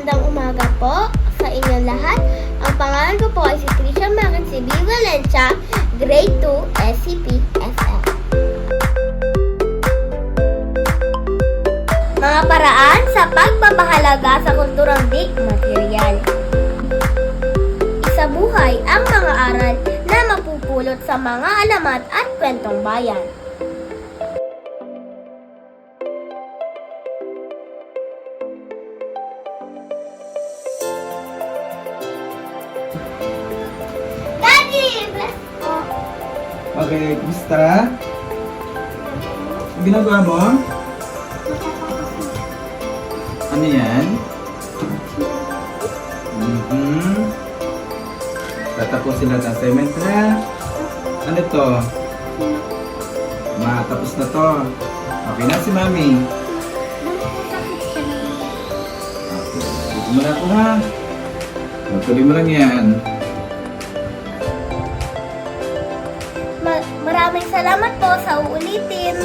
magandang umaga po sa inyong lahat. Ang pangalan ko po ay si Trisha Macancibi Valencia, Grade 2, SCP-FL. Mga paraan sa pagpapahalaga sa kulturang di material. Isabuhay ang mga aral na mapupulot sa mga alamat at kwentong bayan. Daddy! Bless po! Okay, kumusta? Ang ginagawa mo? Ano yan? Tatapusin lahat ang assignment na. Ano to? Matapos na to. Okay na si Mami. Okay, dito mo na ako ha. Tuloy mo lang yan. Maraming salamat po sa uulitin.